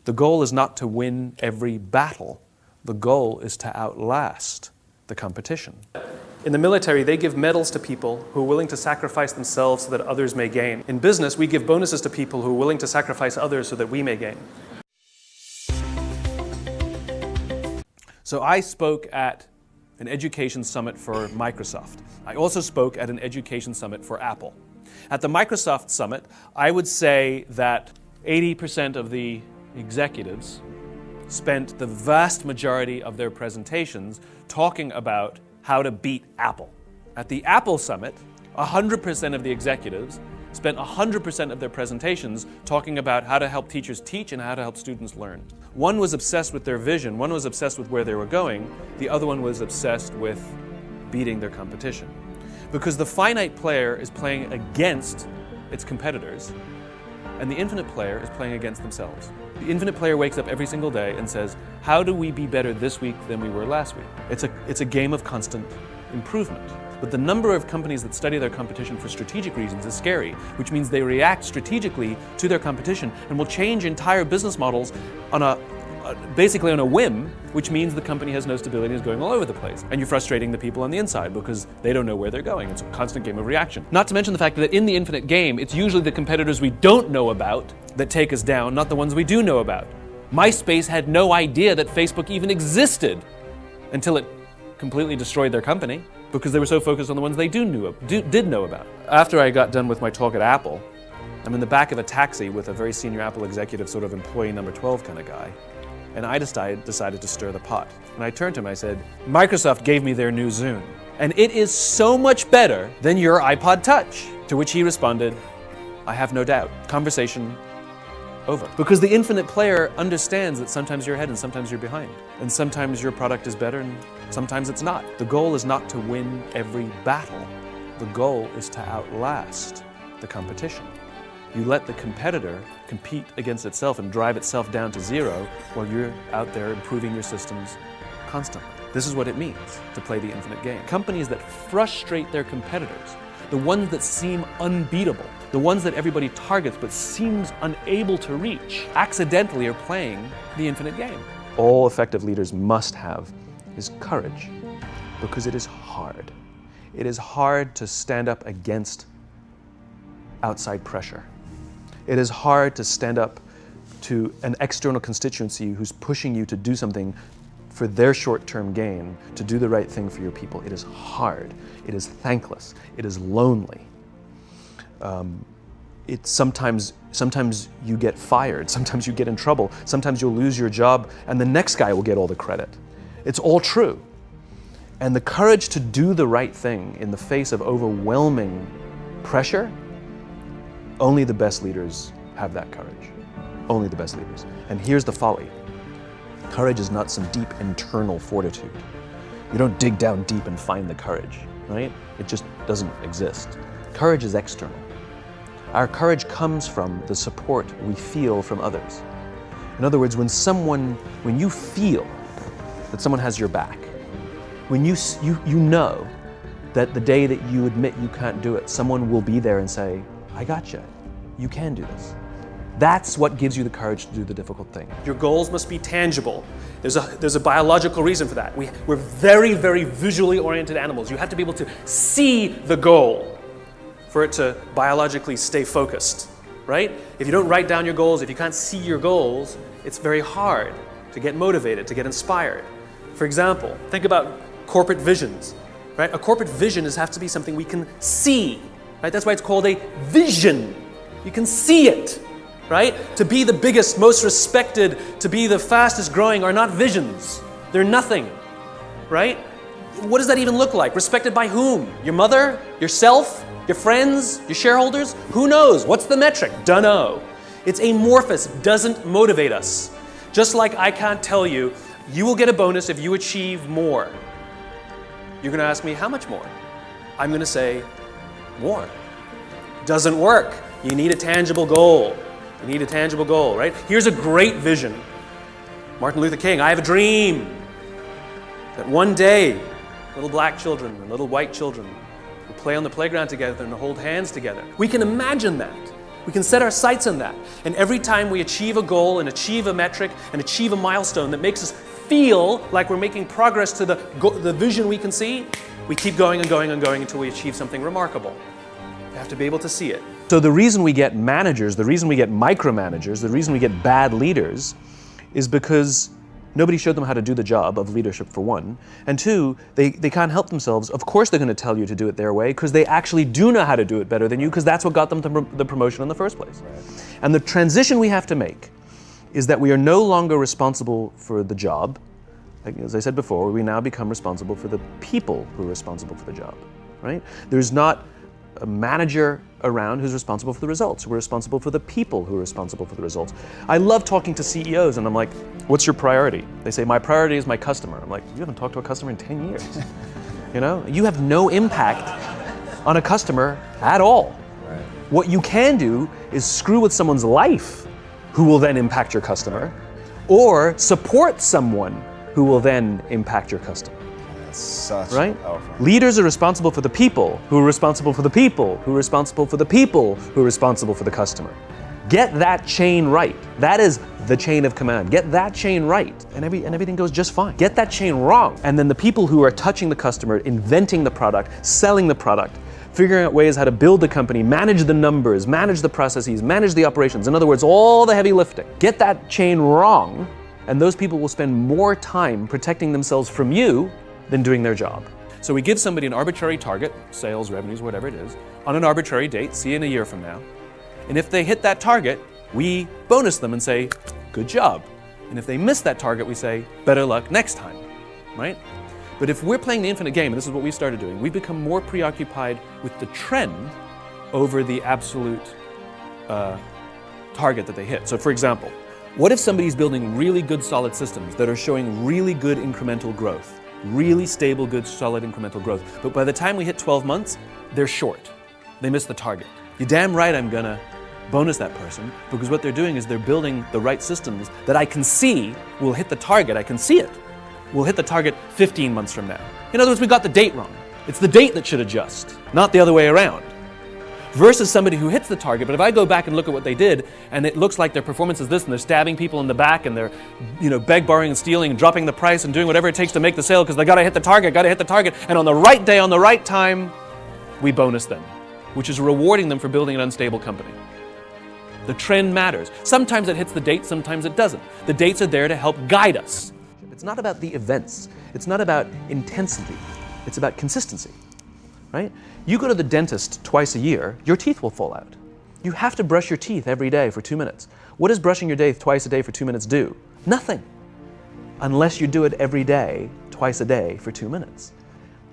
The goal is not to win every battle. The goal is to outlast the competition. In the military, they give medals to people who are willing to sacrifice themselves so that others may gain. In business, we give bonuses to people who are willing to sacrifice others so that we may gain. So I spoke at an education summit for Microsoft. I also spoke at an education summit for Apple. At the Microsoft summit, I would say that 80% of the executives spent the vast majority of their presentations talking about how to beat Apple. At the Apple summit, 100% of the executives spent 100% of their presentations talking about how to help teachers teach and how to help students learn. One was obsessed with their vision, one was obsessed with where they were going, the other one was obsessed with beating their competition. Because the finite player is playing against its competitors, and the infinite player is playing against themselves. The infinite player wakes up every single day and says, how do we be better this week than we were last week? It's a game of constant improvement. But the number of companies that study their competition for strategic reasons is scary, which means they react strategically to their competition and will change entire business models on basically on a whim, which means the company has no stability and is going all over the place. And you're frustrating the people on the inside because they don't know where they're going. It's a constant game of reaction. Not to mention the fact that in the infinite game, it's usually the competitors we don't know about that take us down, not the ones we do know about. MySpace had no idea that Facebook even existed until it completely destroyed their company because they were so focused on the ones they did know about. After I got done with my talk at Apple, I'm in the back of a taxi with a very senior Apple executive, sort of employee number 12 kind of guy. And I decided to stir the pot. And I turned to him and I said, Microsoft gave me their new Zune, and it is so much better than your iPod Touch. To which he responded, I have no doubt. Conversation over. Because the infinite player understands that sometimes you're ahead and sometimes you're behind. And sometimes your product is better and sometimes it's not. The goal is not to win every battle. The goal is to outlast the competition. You let the competitor compete against itself and drive itself down to zero while you're out there improving your systems constantly. This is what it means to play the infinite game. Companies that frustrate their competitors, the ones that seem unbeatable, the ones that everybody targets but seems unable to reach, accidentally are playing the infinite game. All effective leaders must have is courage, because it is hard. It is hard to stand up against outside pressure. It is hard to stand up to an external constituency who's pushing you to do something for their short-term gain, to do the right thing for your people. It is hard. It is thankless. It is lonely. Sometimes you get fired. Sometimes you get in trouble. Sometimes you'll lose your job and the next guy will get all the credit. It's all true. And the courage to do the right thing in the face of overwhelming pressure, only the best leaders have that courage. Only the best leaders. And here's the folly. Courage is not some deep internal fortitude. You don't dig down deep and find the courage, right? It just doesn't exist. Courage is external. Our courage comes from the support we feel from others. In other words, when you feel that someone has your back, when you know that the day that you admit you can't do it, someone will be there and say, I got you. You can do this. That's what gives you the courage to do the difficult thing. Your goals must be tangible. There's a biological reason for that. We're very, very visually oriented animals. You have to be able to see the goal for it to biologically stay focused, right? If you don't write down your goals, if you can't see your goals, it's very hard to get motivated, to get inspired. For example, think about corporate visions, right? A corporate vision has to be something we can see, right? That's why it's called a vision. You can see it, right? To be the biggest, most respected, to be the fastest growing are not visions. They're nothing, right? What does that even look like? Respected by whom? Your mother? Yourself? Your friends? Your shareholders? Who knows? What's the metric? Dunno. It's amorphous, doesn't motivate us. Just like I can't tell you, you will get a bonus if you achieve more. You're going to ask me, how much more? I'm going to say, more. Doesn't work. You need a tangible goal. You need a tangible goal, right? Here's a great vision. Martin Luther King, I have a dream that one day little black children and little white children will play on the playground together and hold hands together. We can imagine that. We can set our sights on that. And every time we achieve a goal and achieve a metric and achieve a milestone that makes us feel like we're making progress to the vision we can see, we keep going and going and going until we achieve something remarkable. We have to be able to see it. So the reason we get managers, the reason we get micromanagers, the reason we get bad leaders is because nobody showed them how to do the job of leadership, for one. And two, they can't help themselves. Of course they're going to tell you to do it their way because they actually do know how to do it better than you, because that's what got them the promotion in the first place. Right. And the transition we have to make is that we are no longer responsible for the job. As I said before, we now become responsible for the people who are responsible for the job, right? There's not a manager around who's responsible for the results. We're responsible for the people who are responsible for the results. I love talking to CEOs and I'm like, what's your priority? They say, my priority is my customer. I'm like, you haven't talked to a customer in 10 years. You know, you have no impact on a customer at all. Right. What you can do is screw with someone's life who will then impact your customer, or support someone who will then impact your customer. Such right? Powerful. Leaders are responsible for the people, who are responsible for the people, who are responsible for the people, who are responsible for the customer. Get that chain right. That is the chain of command. Get that chain right, and everything goes just fine. Get that chain wrong, and then the people who are touching the customer, inventing the product, selling the product, figuring out ways how to build the company, manage the numbers, manage the processes, manage the operations. In other words, all the heavy lifting. Get that chain wrong, and those people will spend more time protecting themselves from you than doing their job. So we give somebody an arbitrary target, sales, revenues, whatever it is, on an arbitrary date, see you in a year from now. And if they hit that target, we bonus them and say, good job. And if they miss that target, we say, better luck next time, right? But if we're playing the infinite game, and this is what we started doing, we become more preoccupied with the trend over the absolute target that they hit. So for example, what if somebody's building really good solid systems that are showing really good incremental growth? Really stable, good, solid incremental growth. But by the time we hit 12 months, they're short. They miss the target. You're damn right I'm gonna bonus that person, because what they're doing is they're building the right systems that I can see will hit the target. I can see it. Will hit the target 15 months from now. In other words, we got the date wrong. It's the date that should adjust, not the other way around. Versus somebody who hits the target, but if I go back and look at what they did, and it looks like their performance is this, and they're stabbing people in the back, and they're, beg, borrowing, and stealing, and dropping the price, and doing whatever it takes to make the sale, because they gotta hit the target, and on the right day, on the right time, we bonus them, which is rewarding them for building an unstable company. The trend matters. Sometimes it hits the date, sometimes it doesn't. The dates are there to help guide us. It's not about the events. It's not about intensity. It's about consistency, right? You go to the dentist twice a year, your teeth will fall out. You have to brush your teeth every day for 2 minutes. What does brushing your teeth twice a day for 2 minutes do? Nothing. Unless you do it every day, twice a day for 2 minutes.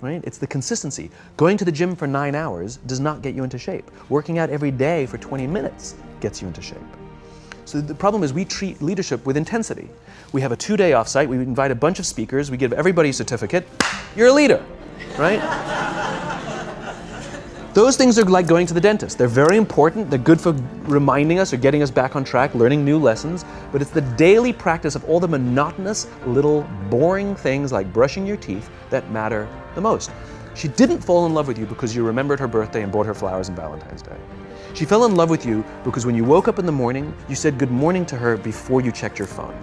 Right? It's the consistency. Going to the gym for 9 hours does not get you into shape. Working out every day for 20 minutes gets you into shape. So the problem is we treat leadership with intensity. We have a 2-day offsite, we invite a bunch of speakers, we give everybody a certificate. You're a leader, right? Those things are like going to the dentist. They're very important. They're good for reminding us or getting us back on track, learning new lessons. But it's the daily practice of all the monotonous, little, boring things like brushing your teeth that matter the most. She didn't fall in love with you because you remembered her birthday and bought her flowers on Valentine's Day. She fell in love with you because when you woke up in the morning, you said good morning to her before you checked your phone.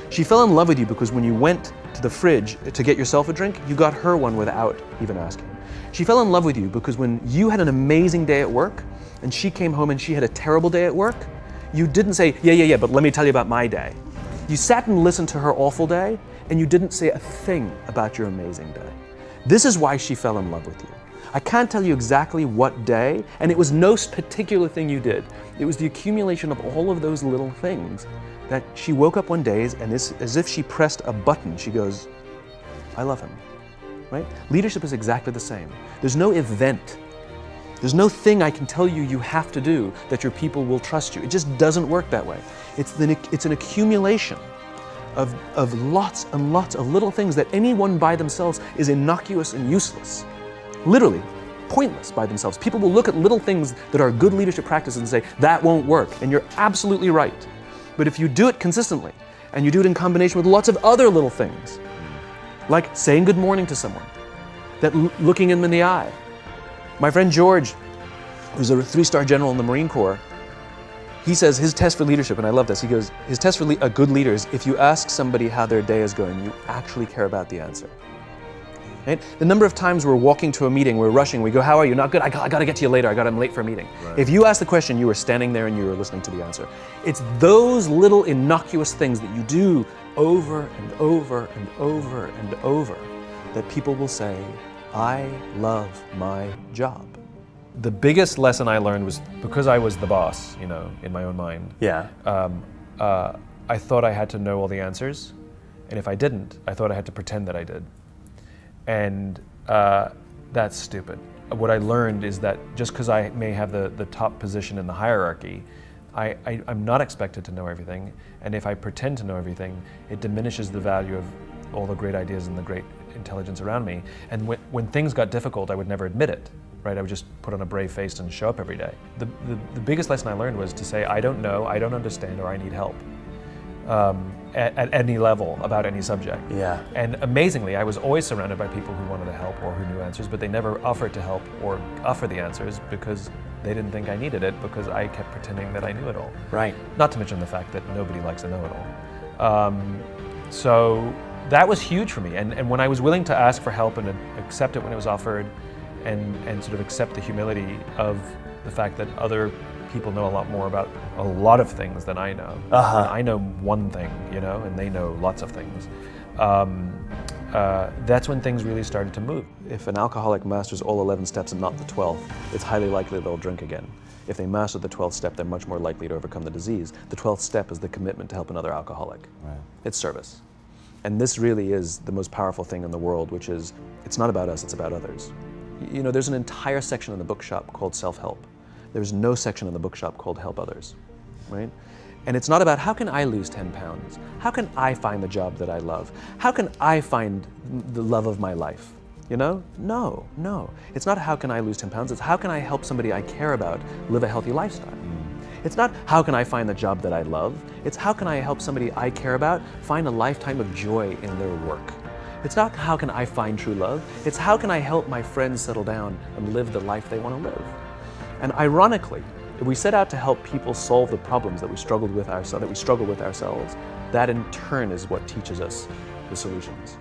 She fell in love with you because when you went to the fridge to get yourself a drink, you got her one without even asking. She fell in love with you because when you had an amazing day at work and she came home and she had a terrible day at work, you didn't say, yeah, but let me tell you about my day. You sat and listened to her awful day and you didn't say a thing about your amazing day. This is why she fell in love with you. I can't tell you exactly what day, and it was no particular thing you did. It was the accumulation of all of those little things that she woke up one day and as if she pressed a button, she goes, I love him. Right? Leadership is exactly the same. There's no event. There's no thing I can tell you you have to do that your people will trust you. It just doesn't work that way. It's an accumulation of lots and lots of little things that anyone by themselves is innocuous and useless. Literally, pointless by themselves. People will look at little things that are good leadership practices and say, that won't work. And you're absolutely right. But if you do it consistently, and you do it in combination with lots of other little things, like saying good morning to someone, that looking them in the eye. My friend George who's a 3-star general in the Marine Corps, he says his test for leadership, and I love this, he goes, his test for a good leader is if you ask somebody how their day is going, you actually care about the answer. Right? The number of times we're walking to a meeting, we're rushing, we go, how are you? Not good, I gotta get to you later, I'm late for a meeting. Right. If you ask the question, you were standing there and you were listening to the answer. It's those little innocuous things that you do over and over and over and over that people will say, I love my job. The biggest lesson I learned was because I was the boss, you know, in my own mind. Yeah. I thought I had to know all the answers, and if I didn't, I thought I had to pretend that I did. And that's stupid. What I learned is that just because I may have the top position in the hierarchy, I'm not expected to know everything, and if I pretend to know everything, it diminishes the value of all the great ideas and the great intelligence around me. And when things got difficult, I would never admit it. Right, I would just put on a brave face and show up every day. The biggest lesson I learned was to say, I don't know, I don't understand, or I need help at any level about any subject. Yeah. And amazingly, I was always surrounded by people who wanted to help or who knew answers, but they never offered to help or offer the answers because they didn't think I needed it, because I kept pretending that I knew it all. Right. Not to mention the fact that nobody likes a know-it-all. So that was huge for me. And when I was willing to ask for help and accept it when it was offered, and sort of accept the humility of the fact that other people know a lot more about a lot of things than I know. Uh-huh. I know one thing, you know, and they know lots of things. That's when things really started to move. If an alcoholic masters all 11 steps and not the 12th, it's highly likely they'll drink again. If they master the 12th step, they're much more likely to overcome the disease. The 12th step is the commitment to help another alcoholic. Right. It's service. And this really is the most powerful thing in the world, which is, it's not about us, it's about others. You know, there's an entire section in the bookshop called self-help. There's no section in the bookshop called help others, right? And it's not about how can I lose 10 pounds? How can I find the job that I love? How can I find the love of my life? You know? No. It's not how can I lose 10 pounds, it's how can I help somebody I care about live a healthy lifestyle. It's not how can I find the job that I love, it's how can I help somebody I care about find a lifetime of joy in their work. It's not how can I find true love, it's how can I help my friends settle down and live the life they want to live. And ironically, if we set out to help people solve the problems that we struggle with ourselves, that in turn is what teaches us the solutions.